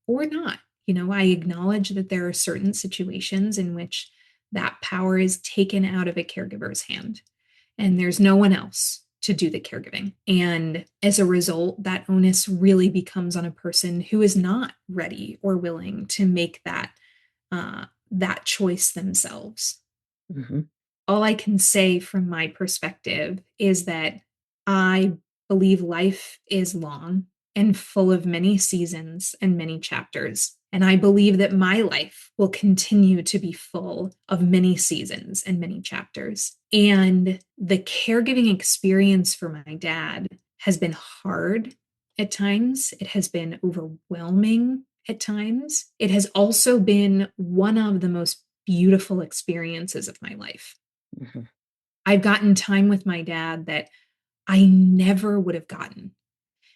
S3: or not. I acknowledge that there are certain situations in which that power is taken out of a caregiver's hand and there's no one else to do the caregiving. And as a result, that onus really becomes on a person who is not ready or willing to make that choice themselves.
S2: Mm-hmm.
S3: All I can say from my perspective is that I believe life is long and full of many seasons and many chapters. And I believe that my life will continue to be full of many seasons and many chapters. And the caregiving experience for my dad has been hard at times. It has been overwhelming at times. It has also been one of the most beautiful experiences of my life.
S2: Mm-hmm.
S3: I've gotten time with my dad that I never would have gotten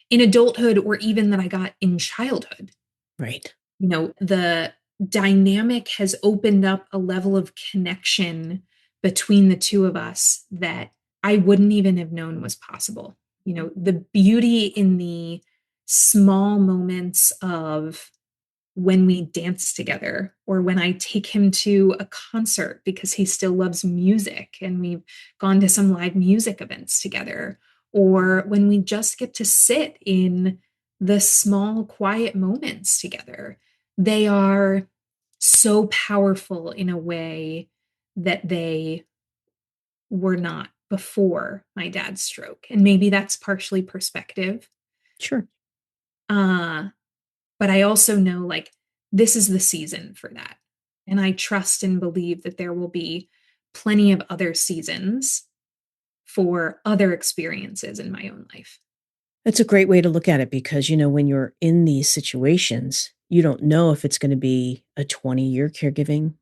S3: in adulthood or even that I got in childhood.
S2: Right.
S3: The dynamic has opened up a level of connection between the two of us that I wouldn't even have known was possible. The beauty in the small moments of when we dance together, or when I take him to a concert because he still loves music and we've gone to some live music events together, or when we just get to sit in the small, quiet moments together. They are so powerful in a way that they were not before my dad's stroke. And maybe that's partially perspective.
S2: Sure.
S3: But I also know, like, this is the season for that. And I trust and believe that there will be plenty of other seasons for other experiences in my own life.
S2: That's a great way to look at it because, when you're in these situations, you don't know if it's going to be a 20-year caregiving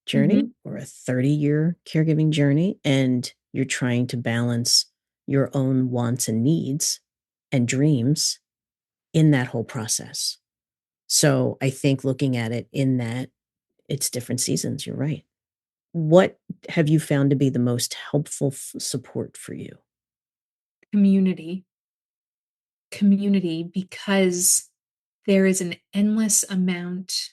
S2: journey or a 30-year caregiving journey. And you're trying to balance your own wants and needs and dreams in that whole process. So I think looking at it in that it's different seasons, you're right. What have you found to be the most helpful support for you?
S3: Community. Because there is an endless amount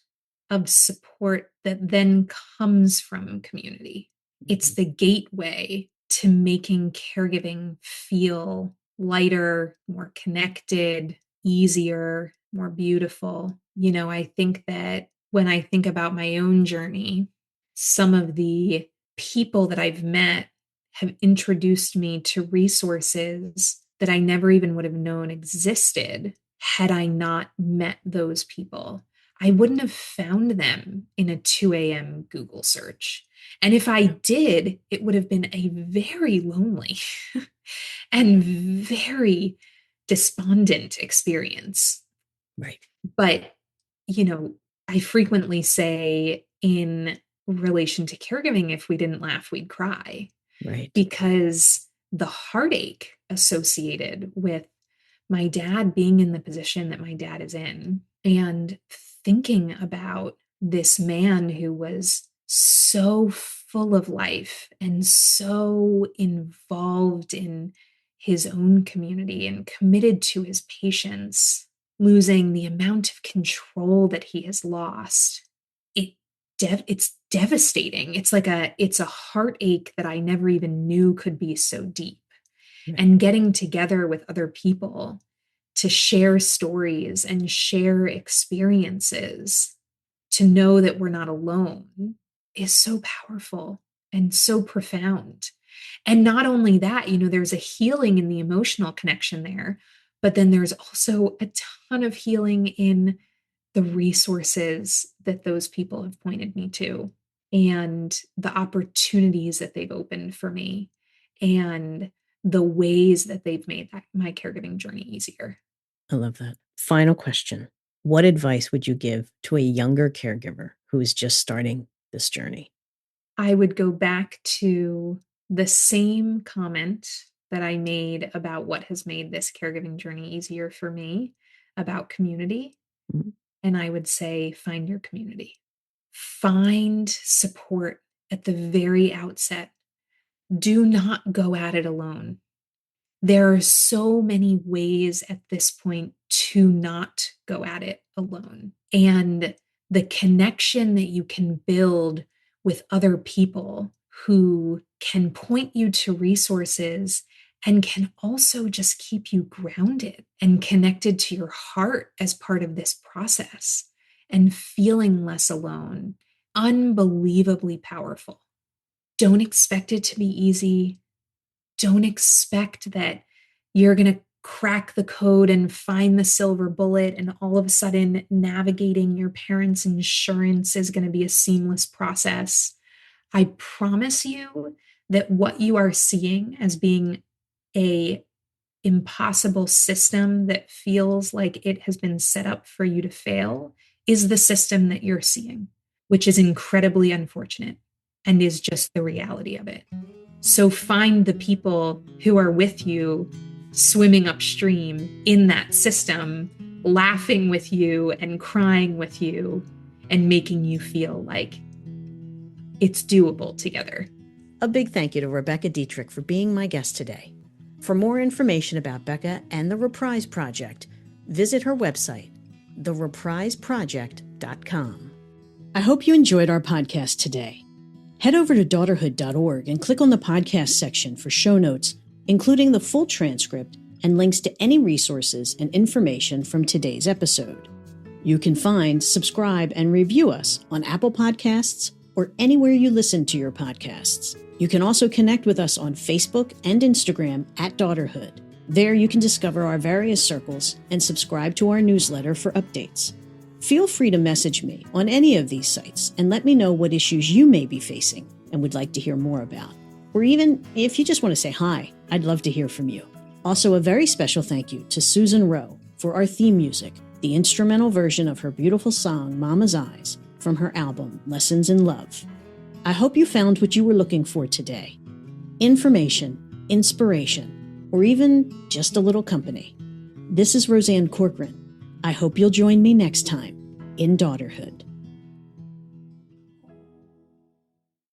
S3: of support that then comes from community. It's the gateway to making caregiving feel lighter, more connected, easier, more beautiful. I think that when I think about my own journey, some of the people that I've met have introduced me to resources that I never even would have known existed had I not met those people. I wouldn't have found them in a 2 a.m. Google search. And if I did, it would have been a very lonely and very despondent experience.
S2: Right.
S3: But, I frequently say in relation to caregiving, if we didn't laugh, we'd cry.
S2: Right.
S3: Because the heartache associated with my dad being in the position that my dad is in, and thinking about this man who was so full of life and so involved in his own community and committed to his patients, losing the amount of control that he has lost. It's devastating. It's a heartache that I never even knew could be so deep.
S2: Right.
S3: And getting together with other people to share stories and share experiences, to know that we're not alone, is so powerful and so profound. And not only that, there's a healing in the emotional connection there, but then there's also a ton of healing in the resources that those people have pointed me to, and the opportunities that they've opened for me, and the ways that they've made my caregiving journey easier.
S2: I love that. Final question. What advice would you give to a younger caregiver who is just starting this journey?
S3: I would go back to the same comment that I made about what has made this caregiving journey easier for me, about community.
S2: Mm-hmm.
S3: And I would say, find your community. Find support at the very outset. Do not go at it alone. There are so many ways at this point to not go at it alone. And the connection that you can build with other people who can point you to resources and can also just keep you grounded and connected to your heart as part of this process and feeling less alone. Unbelievably powerful. Don't expect it to be easy. Don't expect that you're going to crack the code and find the silver bullet, and all of a sudden navigating your parents' insurance is going to be a seamless process. I promise you that what you are seeing as being a impossible system that feels like it has been set up for you to fail is the system that you're seeing, which is incredibly unfortunate and is just the reality of it. So find the people who are with you, swimming upstream in that system, laughing with you and crying with you, and making you feel like it's doable together.
S2: A big thank you to Rebecca Dittrich for being my guest today. For more information about Becca and the Reprise Project, visit her website, therepriseproject.com. I hope you enjoyed our podcast today. Head over to daughterhood.org and click on the podcast section for show notes, including the full transcript and links to any resources and information from today's episode. You can find, subscribe, and review us on Apple Podcasts or anywhere you listen to your podcasts. You can also connect with us on Facebook and Instagram at Daughterhood. There you can discover our various circles and subscribe to our newsletter for updates. Feel free to message me on any of these sites and let me know what issues you may be facing and would like to hear more about. Or even if you just want to say hi, I'd love to hear from you. Also, a very special thank you to Susan Rowe for our theme music, the instrumental version of her beautiful song, Mama's Eyes, from her album, Lessons in Love. I hope you found what you were looking for today. Information, inspiration, or even just a little company. This is Roseanne Corcoran. I hope you'll join me next time in Daughterhood.